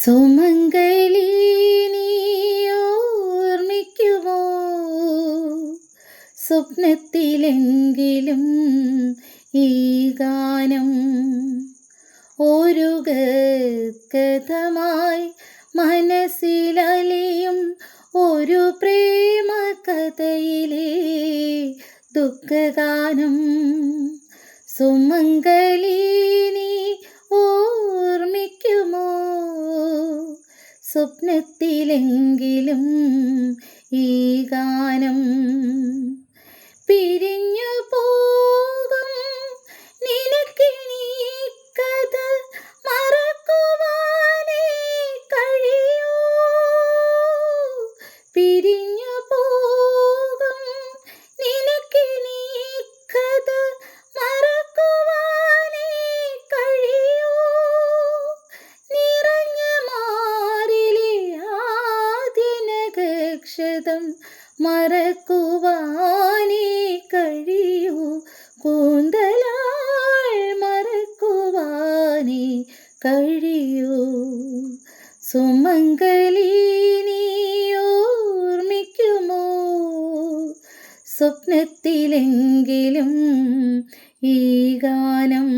സുമംഗലി നീ ഓർമ്മിക്കുമോ? സ്വപ്നത്തിലെങ്കിലും ഈ ഗാനം ഒരു ഗദ്ഗതമായി മനസ്സിലലിയും ഒരു പ്രേമ കഥയിലെ ദുഃഖഗാനം. സുമംഗലി നീ ഓർമ്മിക്കുമോ? സ്വപ്നത്തിലെങ്കിലും ഈ ഗാനം. പിരിഞ്ഞു പോകും നിനക്കിനി കഥ മറക്കുവാനേ കഴിയൂ. പിരിഞ്ഞു പോകും നിനക്കിനി കഥ മറക്കുവാനേ കഴിയൂ. നിറഞ്ഞ മാറിലെ ആദ്യനക്ഷതം മറക്കുവാനേ കഴിയൂ. കൂന്തലാൾ മറക്കുവാനേ കഴിയൂ. സുമംഗലി നീ ഓർമ്മിക്കുമോ? സ്വപ്നത്തിലെങ്കിലും ഈ ഗാനം.